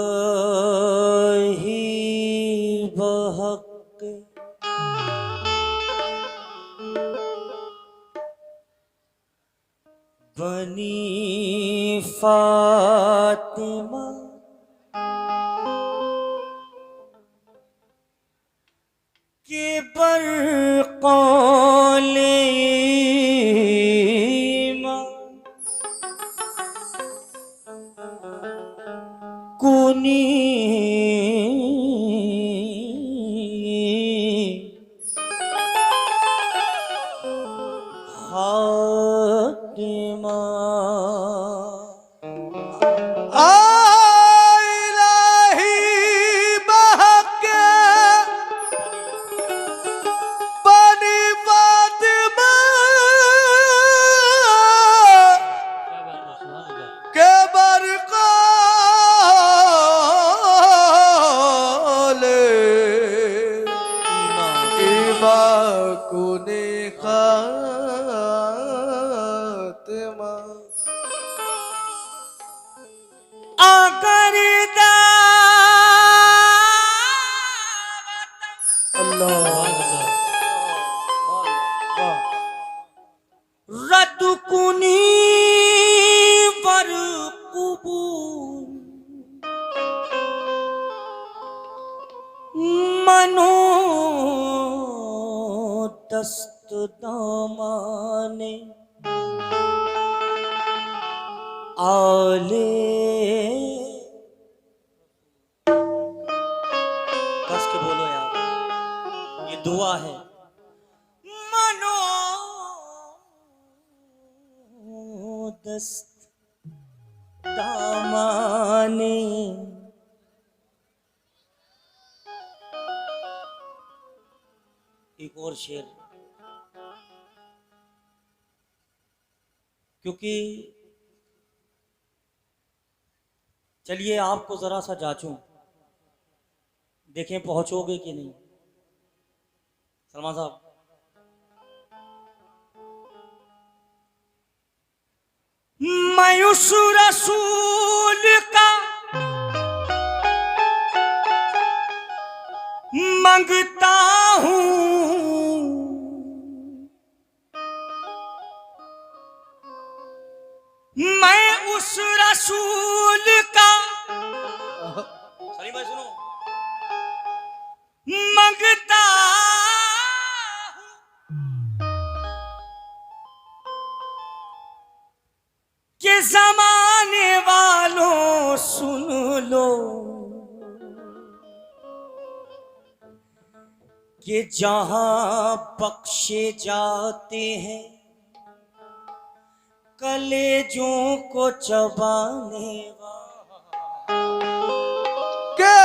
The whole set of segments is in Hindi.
इलाही बहक बनी फातिमा के बरक़ौले कुनी फातिमा इलाही बहक बनी फातिमा के बरक़ौले इमा कुनी खातिमा अगर रद कुनी पर कुबूल मनो दस्त दामाने आले कस के बोलो यार, ये दुआ है। मनो दस्त दामाने एक और शेर, क्योंकि चलिए आपको जरा सा जांचूं, देखें पहुंचोगे कि नहीं। सलमान साहब, मैं उस रसूल का मंगता हूं, मैं उस रसूल का सलीम भाई सुनो, मंगता हूं कि जमाने वालों सुन लो कि जहां बख्शे जाते हैं कलेजों को चबाने के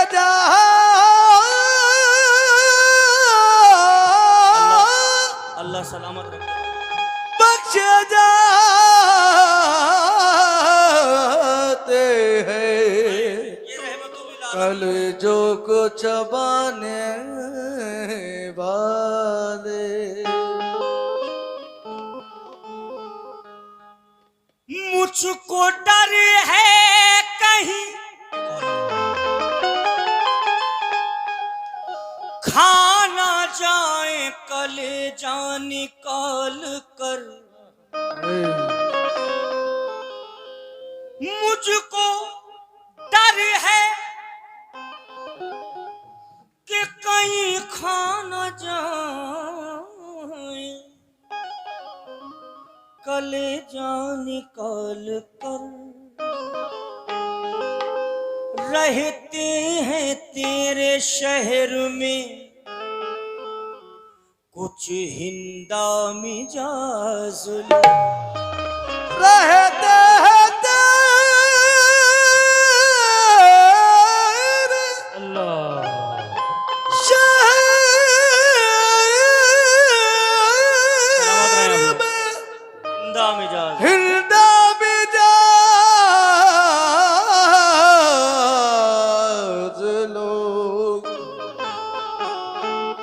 अल्लाह सलामत रखे, बख्शे जाते हैं कलेजों को चबाने वाले। मुझको डर है कहीं खाना जाए कलेजा निकाल कर, मुझको डर है कि कहीं खाना जाए कलेजा निकाल कर रहते हैं तेरे शहर में कुछ हिंदा मिजाज लोग। रहते हैं तेरे अल्लाह शहर में हिंदा मिजाज हिंदा मिजाज लोग।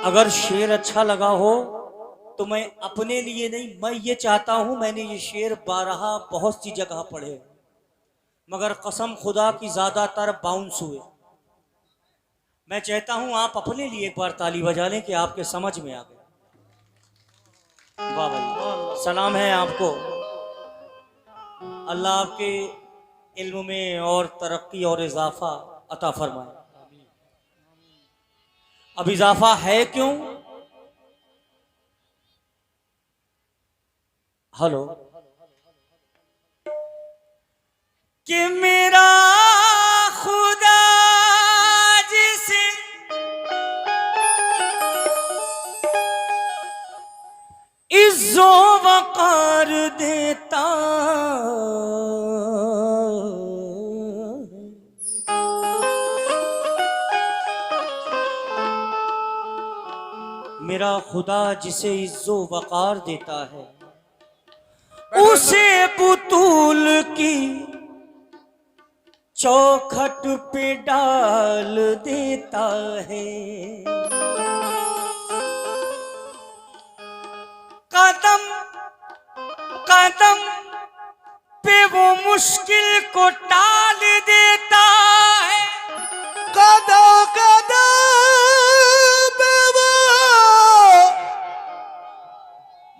अगर शेर अच्छा लगा हो तो मैं अपने लिए नहीं, मैं ये चाहता हूं, मैंने ये शेर बारहा बहुत सी जगह पढ़े मगर कसम खुदा की ज्यादातर बाउंस हुए। मैं चाहता हूं आप अपने लिए एक बार ताली बजा लें कि आपके समझ में आ गया। वाह भाई, सलाम है आपको। अल्लाह आपके इल्म में और तरक्की और इजाफा अता फरमाए। अब इजाफा है क्यों? हेलो, कि मेरा खुदा जिसे इज्जो वकार देता मेरा खुदा जिसे इज्जो वकार देता है उसे बुतूल की चौखट पे डाल देता है। कदम कदम पे वो मुश्किल को टाल देता है। कदम कदम पे वो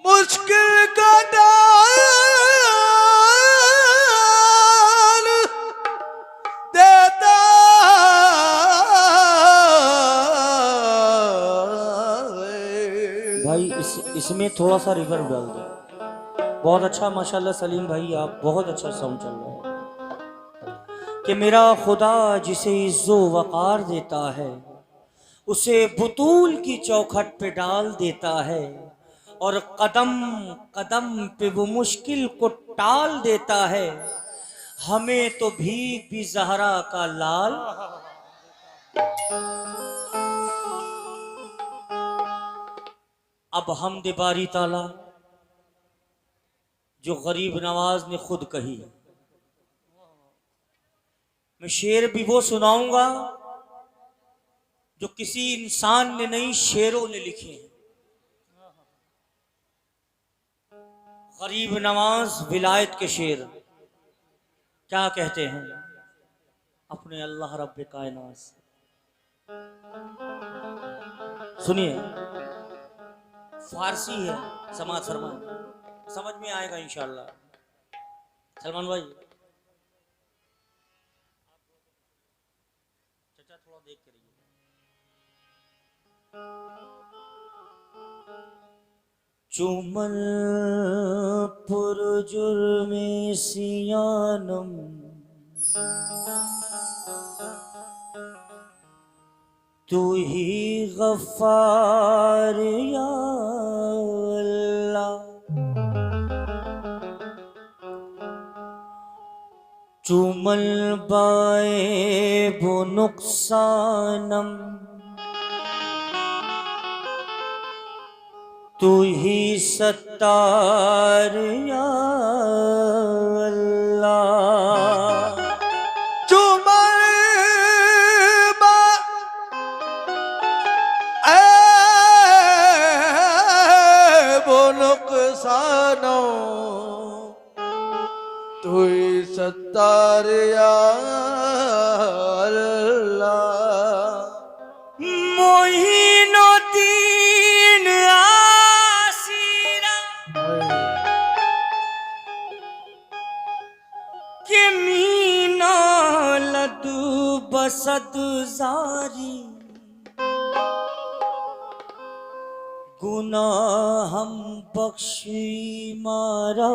मुश्किल का डाल देता है। भाई इसमें थोड़ा सा रिवर्ब डाल दो। बहुत अच्छा माशाल्लाह सलीम भाई, आप बहुत अच्छा साउंड चल रहा है। कि मेरा खुदा जिसे इज्जो वकार देता है उसे बुतूल की चौखट पे डाल देता है और कदम कदम पे वो मुश्किल को टाल देता है। हमें तो भीग भी जहरा का लाल अब हमद बारी ताला जो गरीब नवाज ने खुद कही। मैं शेर भी वो सुनाऊंगा जो किसी इंसान ने नहीं, शेरों ने लिखे हैं। गरीब नवाज विलायत के शेर क्या कहते हैं अपने अल्लाह रब्बे कायनात से, सुनिए। फारसी है, समाज फरमान, समझ में आएगा इंशाल्लाह। सलमान भाई चाचा थोड़ा देख के रहिए। चुमन पुरजुर्मे सियानम तू ही गफ्फार या अल्लाह। चुमल बाए वो नुकसानम तू ही सत्तार या अल्लाह। चुमर बा वो नुकसानो तू ही सत्तार या अल्लाह। मोहिनुद्दीन आसिरा के मीना लदू बसद जारी गुनाह हम बख्शी मारा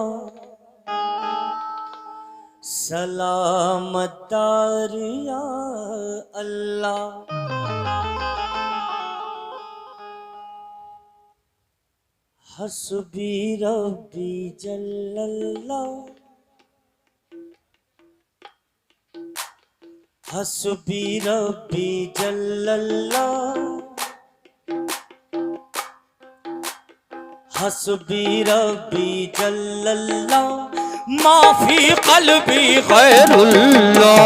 सलामत दार या अल्लाह। हस्बी रब्बी जल्लल्लाह हस्बी रब्बी जल्लल्लाह हस्बी रब्बी जल्लल्लाह माफी क़ल्बी गैरुल्लाह।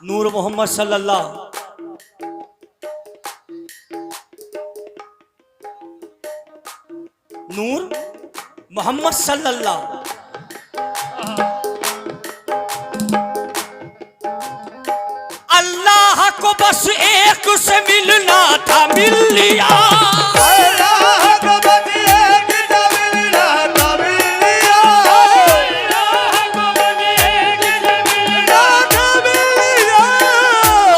नूर मोहम्मद सल्लल्लाहु नूर मोहम्मद सल्लल्लाहु अल्लाह को बस एक से मिलना था मिल लिया। अल्लाह को बस एक से मिलना था मिल लिया।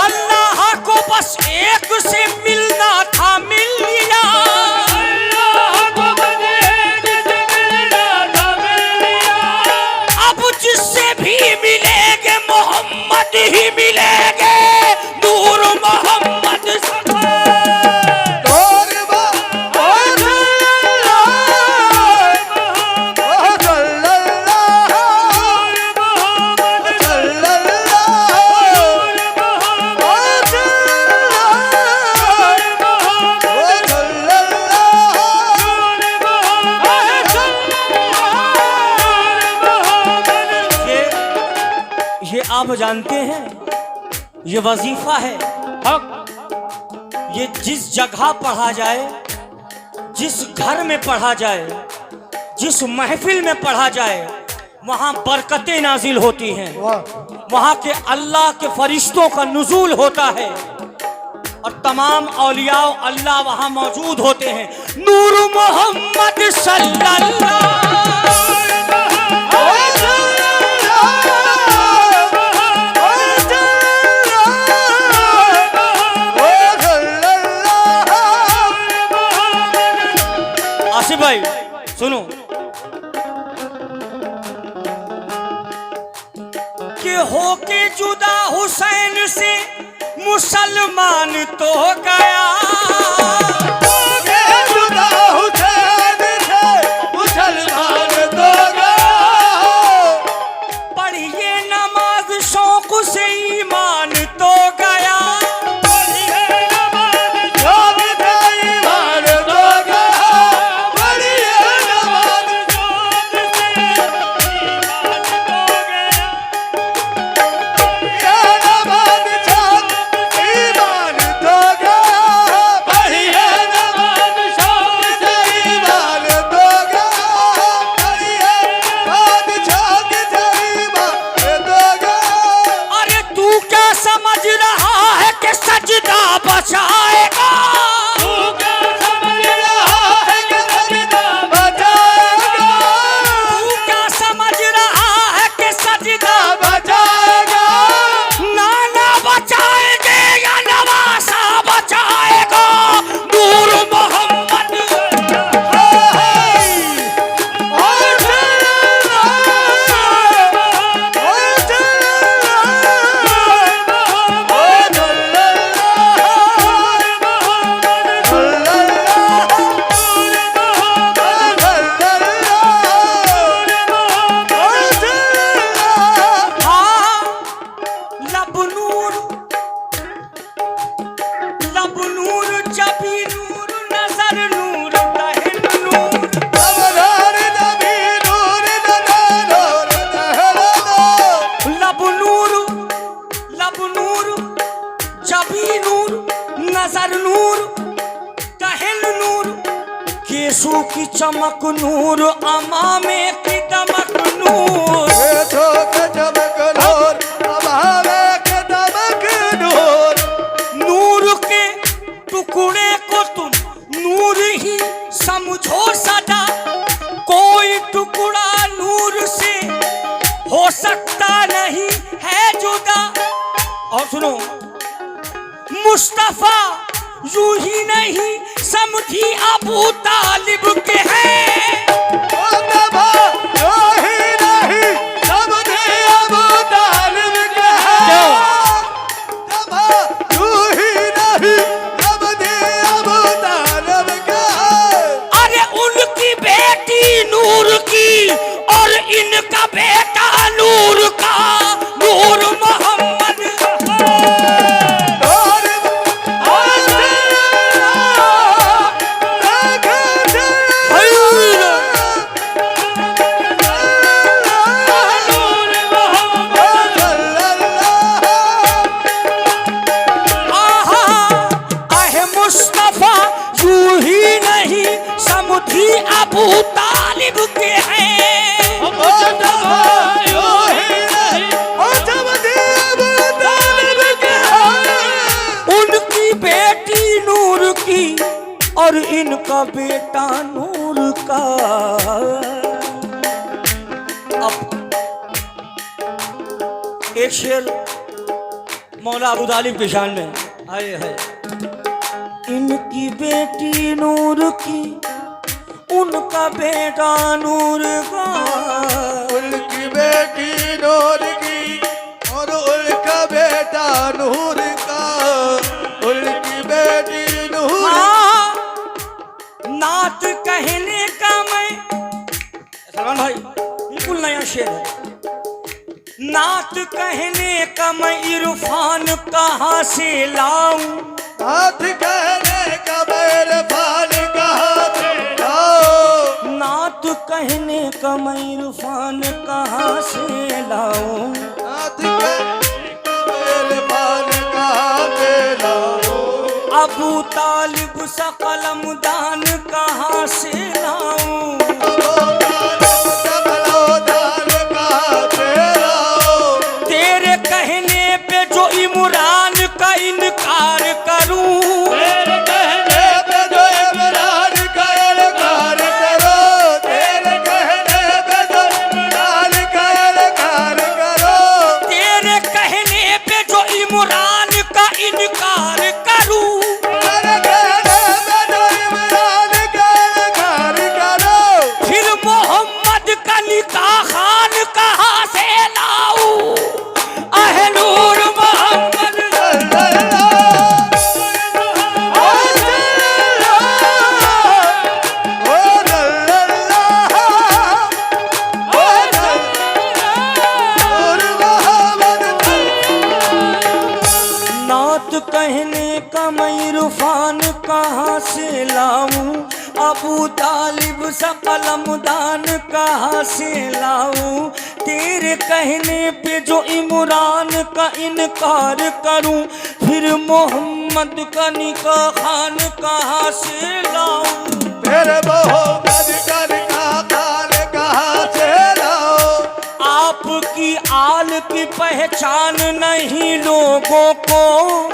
अल्लाह को बस एक से मिलना था मिल लिया। अल्लाह को बस एक से मिलना था मिल लिया। अल्लाह को बस एक से मिलना था मिल लिया। अब जिससे भी मिलेंगे मोहम्मद ही मिलेंगे। नूर मोहम्मद ये आप जानते हैं, ये वजीफा है। ये जिस जगह पढ़ा जाए, जिस घर में पढ़ा जाए, जिस महफिल में पढ़ा जाए, वहाँ बरकतें नाजिल होती हैं। वहाँ के अल्लाह के फरिश्तों का नुज़ूल होता है और तमाम औलिया अल्लाह वहाँ मौजूद होते हैं। नूर मोहम्मद सल्लल्लाहु आसिफ भाई सुनो कि होके जुदा हुसैन से मुसलमान तो गया। होके जुदा हुसैन से मुसलमान तो गया। पढ़िए नमाज शौक से ईमान तो गया। Yeah. चमक नूर अमामे की दमक नूर। चमक नूर अमामे की दमक नूर। नूर के टुकड़े को तुम नूर ही समझो सदा, कोई टुकड़ा नूर से हो सकता नहीं है जुदा। और सुनो, मुस्तफा यूं ही नहीं समझी अबू तालिब के हैं। मुस्तफा यूं ही नहीं समझी अबू तालिब के हैं। मुस्तफा यूं ही नहीं समझी अबू तालिब के हैं। अरे उनकी बेटी नूर की और इनका बेटा नूर का, नूर मोहम्मद। अबू तालिब के हैं। उनकी बेटी नूर की और इनका बेटा नूर का। अब एक शेर मौला अबू तालिब की शान में आए है। इनकी बेटी नूर की, उनका बेटा नूर का। उनकी बेटी नूर की और उनका बेटा नूर का। उनकी बेटी नूर। हाँ, नात कहने का मैं, सलमान भाई बिल्कुल नया शेर है। नात कहने का मैं इरफान कहाँ से लाऊं। नात कहने का मैं इरफान कहाँ से लाऊं। नात कहने का मैं इरफान कहाँ से लाऊं। नात कहने का मैं इरफान कहाँ से लाऊं। अबू तालिब सा कलमदान कहाँ से लाऊं। तेरे कहने पे जो इमरान का इनकार करूं। तेरे कहने पे जो इमरान का इनकार करो। तेरे कहने पे जो इमरान का इनकार करो। तेरे कहने पे जो इमरान का इनकार करूं। तेरे कहने पे जो इमरान का इनकार करो। फिर मोहम्मद का निकाह खान कहाँ से लाऊं। अहे नूर मोहम्मद। नात कहने का मैं इरफान कहाँ से लाऊं। अबू तालिब सा कलमदान कहाँ से लाऊं। तेरे कहने पे जो इमरान का इनकार करूं। फिर मोहम्मद का निकाह खान कहाँ से लाऊं। फिर मोहम्मद का निकाह खान कहाँ से लाऊं। आपकी आल की पहचान नहीं लोगों को।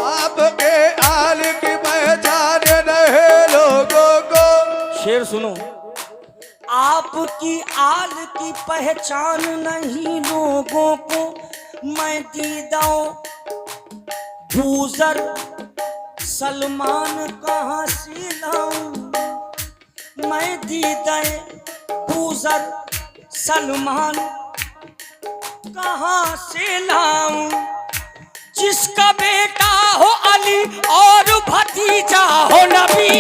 आपके आल की पहचान नहीं लोगों को। शेर सुनो, आपकी आल की पहचान नहीं लोगों को। मैं दीदाओ बूजर सलमान कहाँ से लाऊं। मैं दीदाए बूजर सलमान कहाँ से लाऊं। जिसका बेटा हो अली और भतीजा हो नबी।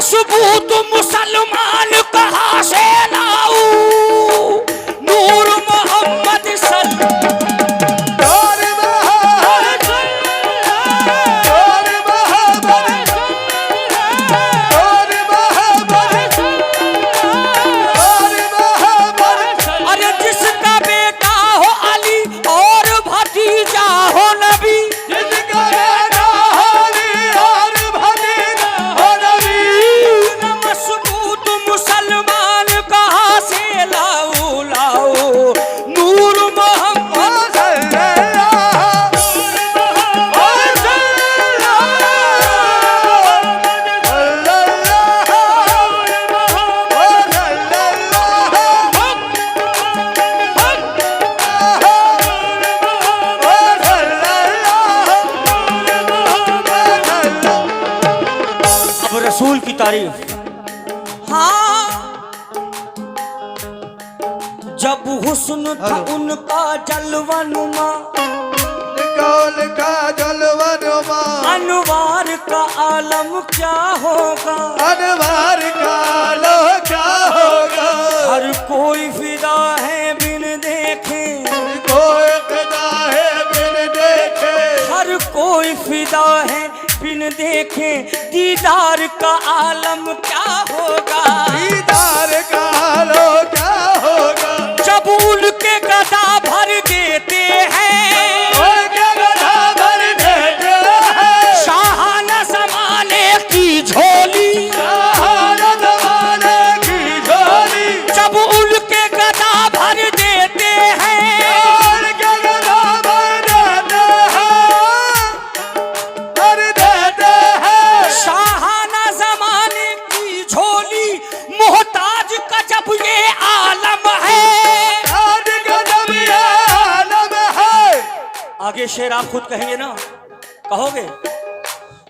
सबूत मुसलमान कहाँ से लाऊं। नूर मोहम्मद सल्लल्लाहु तारीफ। हाँ, जब हुस्न था उनका जलवा नुमा, कौल का जलवनुमा, अनवार का आलम क्या होगा, अनवार का लो क्या होगा। हर कोई फिदा है बिन देखे, कोई फिदा है बिन देखे, हर कोई फिदा है बिन देखे, दीदार का आलम क्या होगा, दीदार का लो क्या होगा। जब उनके गदा भर देते हैं, उनके गधा भर देते हैं, शाहाना ज़माने की झोली, शाहाना ज़माने की झोली, जब उनके गदा भर देते हैं, उनके गधा भर देते हैं, भर देते हैं। शाहाना ज़माने की झोली, मोहताज का जब ये आलम है। आज का जब ये आलम है। आगे शेर आप खुद कहेंगे ना, कहोगे?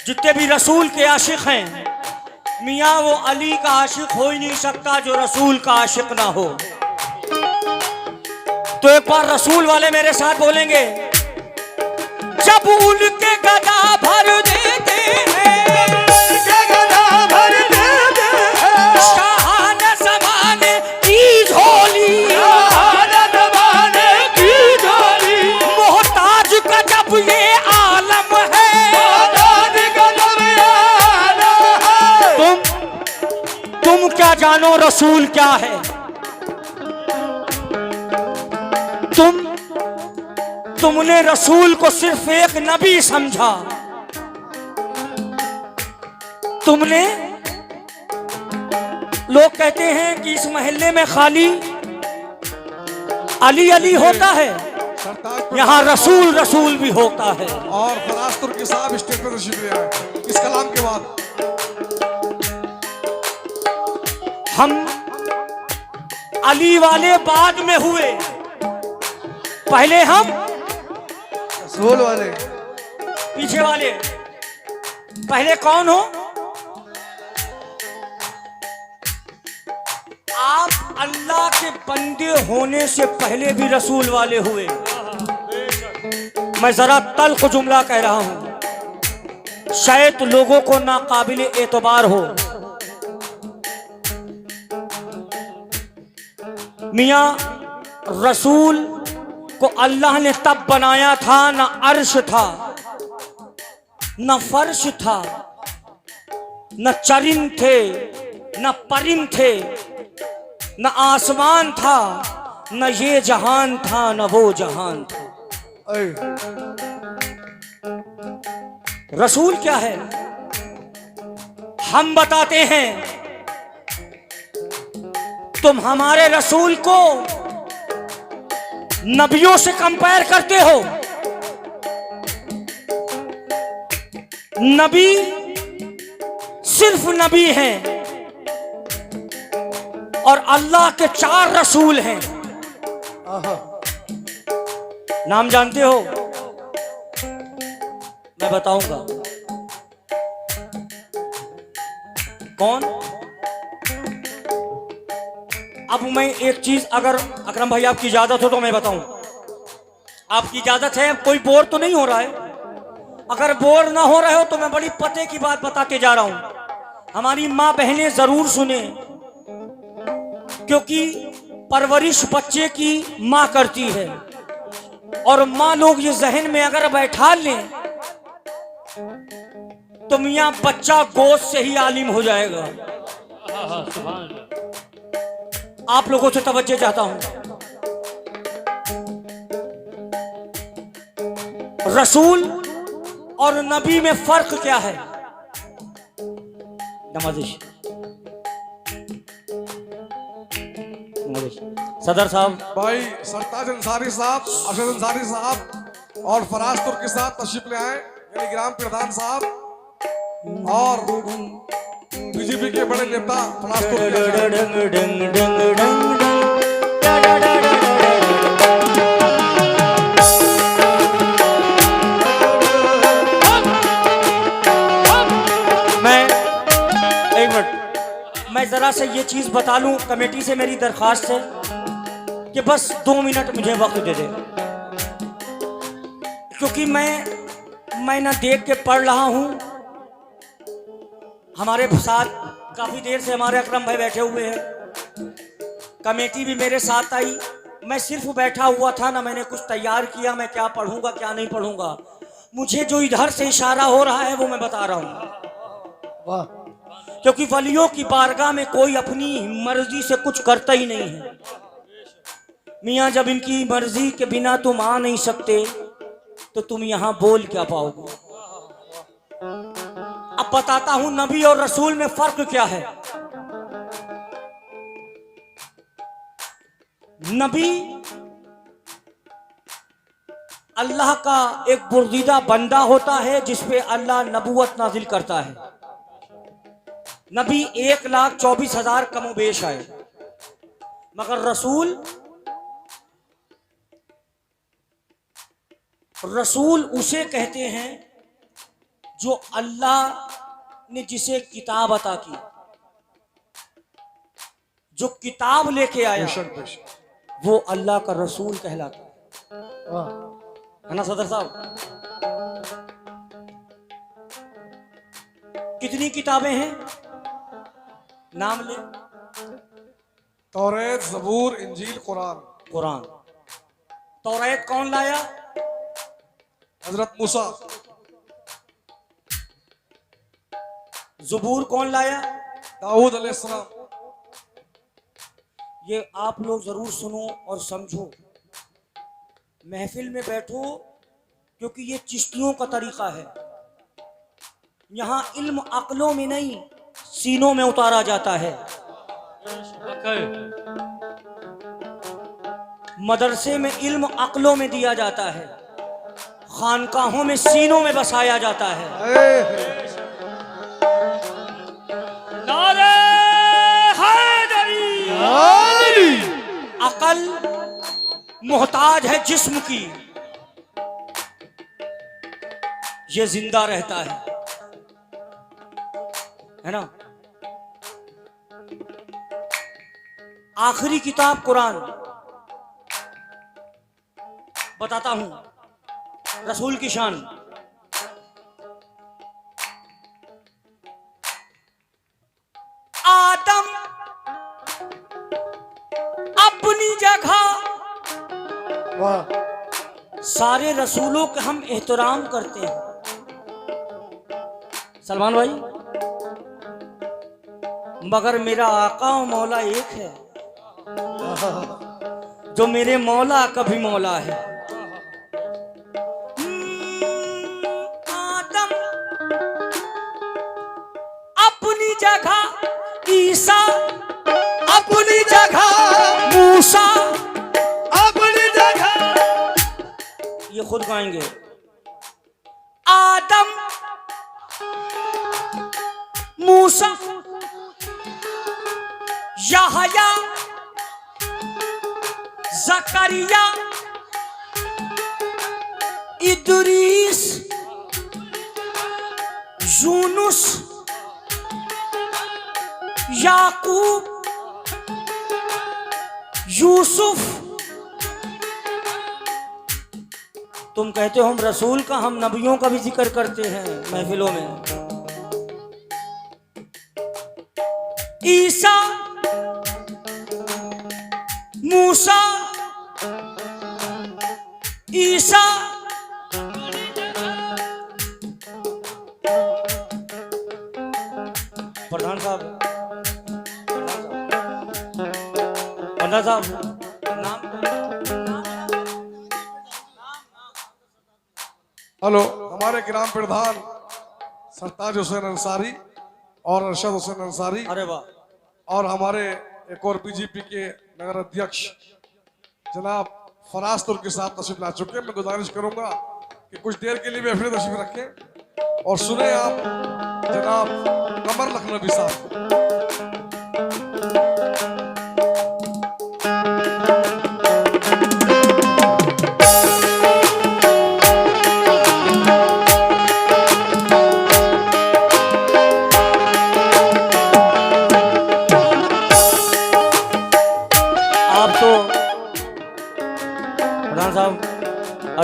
जितने भी रसूल के आशिक हैं, मियाँ वो अली का आशिक हो ही नहीं सकता जो रसूल का आशिक ना हो। तो एक बार रसूल वाले मेरे साथ बोलेंगे, जब उनके गदा भर देते हैं, उनके गधा भर देते हैं, शाहाना ज़माने की झोली, शाहाना ज़माने की झोली, मोहताज का जब ये आलम है। आज का जब ये आलम है। तुम क्या जानो रसूल क्या है? तुमने रसूल को सिर्फ एक नबी समझा। तुमने, लोग कहते हैं कि इस मोहल्ले में खाली अली अली होता है, यहाँ रसूल रसूल भी होता है। और फराज तुर्की साहब स्टेज पर तशरीफ ले आए इस कलाम के बाद। हम अली वाले बाद में हुए, पहले हम रसूल वाले, पीछे वाले। पहले कौन हो आप? अल्लाह के बंदे होने से पहले भी रसूल वाले हुए। मैं जरा तल्ख जुमला कह रहा हूं, शायद लोगों को नाकाबिल एतबार हो। मियां, रसूल को अल्लाह ने तब बनाया था ना अर्श था, न फर्श था, न चरिंद थे, न परिंद थे, न आसमान था, न ये जहान था, न वो जहान था। रसूल क्या है हम बताते हैं। तुम हमारे रसूल को नबियों से कंपेयर करते हो। नबी सिर्फ नबी हैं और अल्लाह के 4 रसूल हैं। नाम जानते हो? मैं बताऊंगा कौन। अब मैं एक चीज, अगर अकरम भाई आपकी इजाजत हो तो मैं बताऊं। आपकी इजाजत है? कोई बोर तो नहीं हो रहा है? अगर बोर ना हो रहे हो तो मैं बड़ी पते की बात बताते जा रहा हूं। हमारी माँ बहनें जरूर सुने, क्योंकि परवरिश बच्चे की माँ करती है। और माँ लोग ये जहन में अगर बैठा लें तो मियाँ बच्चा गोद से ही आलिम हो जाएगा। आप लोगों से तवज्जो चाहता हूं। रसूल और नबी में फर्क क्या है? नवाजिश सदर साहब, भाई सरताज अंसारी साहब, अरशद अंसारी साहब और फराज तुर्की साहब तशरीफ ले आए, यानी ग्राम प्रधान साहब और बीजेपी के बड़े नेता फराज तुर्की। मैं एक मिनट मैं ज़रा से ये चीज़ बता लूँ, कमेटी से मेरी दरख्वास्त है कि बस 2 मिनट मुझे वक्त दे दे, क्योंकि मैं ना देख के पढ़ रहा हूँ। हमारे साथ काफ़ी देर से हमारे अकरम भाई बैठे हुए हैं, कमेटी भी मेरे साथ आई। मैं सिर्फ बैठा हुआ था, ना मैंने कुछ तैयार किया, मैं क्या पढ़ूंगा क्या नहीं पढ़ूंगा। मुझे जो इधर से इशारा हो रहा है वो मैं बता रहा हूँ। वाह, क्योंकि वलियों की बारगाह में कोई अपनी मर्जी से कुछ करता ही नहीं है। मियाँ, जब इनकी मर्जी के बिना तुम आ नहीं सकते तो तुम यहां बोल क्या पाओगे। अब बताता हूं नबी और रसूल में फर्क क्या है। नबी अल्लाह का एक बुर्दीदा बंदा होता है जिस पे अल्लाह नबूवत नाजिल करता है। नबी 1,24,000 कमोबेश आए, मगर रसूल उसे कहते हैं जो अल्लाह ने जिसे किताब अता की, जो किताब लेके आया बेशक बेशक। वो अल्लाह का रसूल कहलाता वाह, है ना सदर साहब। कितनी किताबें हैं, नाम ले। तौरेत, ज़बूर, इंजील, कुरान। कुरान। तौरात कौन लाया? हजरत मूसा। ज़बूर कौन लाया? दाऊद अलैहिस्सलाम। ये आप लोग जरूर सुनो और समझो, महफिल में बैठो, क्योंकि ये चिश्तियों का तरीका है। यहाँ इल्म अक्लों में नहीं, सीनों में उतारा जाता है। मदरसे में इल्म अक्लों में दिया जाता है, खानकाहों में सीनों में बसाया जाता है। नारे हैदरी। अकल मोहताज है जिस्म की, ये जिंदा रहता है ना। आखिरी किताब कुरान। बताता हूं रसूल की शान। आदम अपनी जगह, वाह, सारे रसूलों के हम एहतराम करते हैं। सलमान भाई, मगर मेरा आका और मौला एक है, जो मेरे मौला का भी मौला है। आदम अपनी जगह, ईसा अपनी जगह, मूसा अपनी जगह। ये खुद गाएंगे। आदम, मूसा, यहया, जकरिया, इदरीस, यूनुस, याकूब, यूसुफ। तुम कहते हो हम रसूल का, हम नबियों का भी जिक्र करते हैं महफिलों में। ईसा, मूसा, ईसा, प्रधान साहब, पंडित साहब, नाम। हेलो, हमारे ग्राम प्रधान सरताज हुसैन अंसारी और अरशद हुसैन अंसारी, अरे वाह, और हमारे एक और बीजेपी के नगर अध्यक्ष जनाब फराज तुर्क के साथ तशरीफ ला चुके हैं। मैं गुजारिश करूंगा कि कुछ देर के लिए महफिल तशरीफ रखें और सुने आप जनाब कमर लखनवी साहब।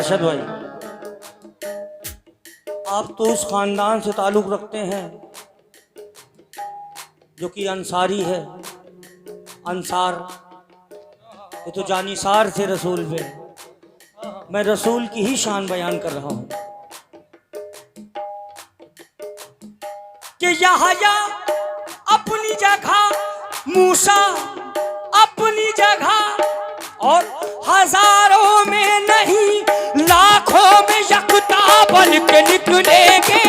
अरशद भाई, आप तो उस खानदान से ताल्लुक़ रखते हैं जो कि अंसारी है। अंसार ये तो जानिसार से रसूल पे, मैं रसूल की ही शान बयान कर रहा हूँ कि यहया अपनी जगह, मूसा अपनी जगह, और हजारों में नहीं लाखों में यकता बन के निकलेंगे।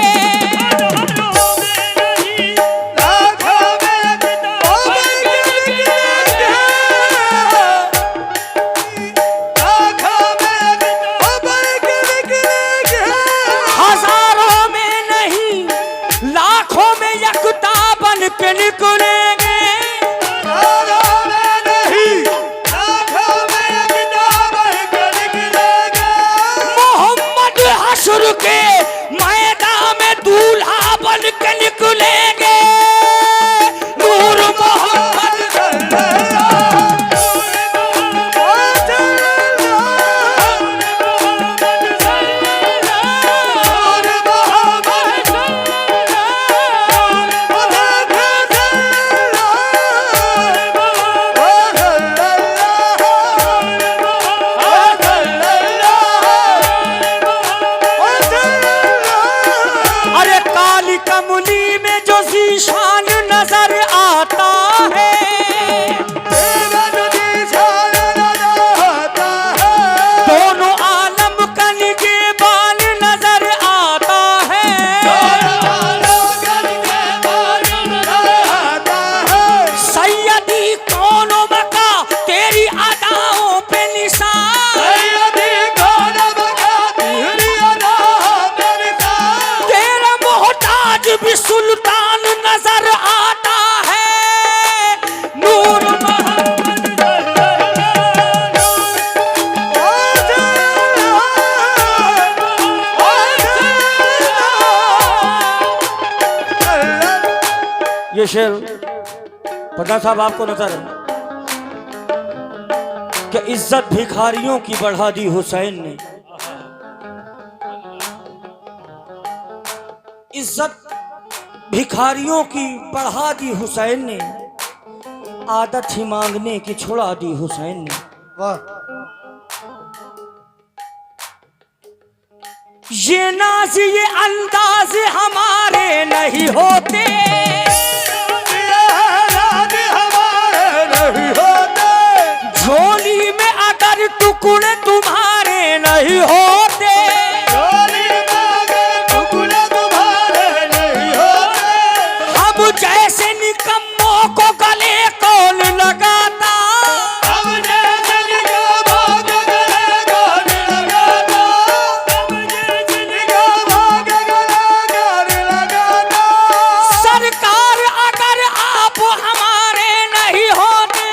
के मैदान में दूल्हा बन के निकलेंगे। नूर मोहम्मद कमली में जो ज़ीशान नजर आता है, दोनों आलम का निगहबान नजर आता है। सैयदी कौन बका तेरी अदाओं पे निशान, भी सुल्तान नजर आता है। नूर मोहम्मद ये शेर पता साहब आपको नजर है कि इज्जत भिखारियों की बढ़ा दी हुसैन ने। इज्जत भिखारियों की बढ़ा दी हुसैन ने, आदत ही मांगने की छुड़ा दी हुसैन ने। वाह। ये नाज ये अंदाज हमारे नहीं होते, झोली में अगर टुकड़े तुम्हारे नहीं होते, जैसे निकम्मों को गले कौन लगाता, सरकार अगर आप हमारे नहीं होते,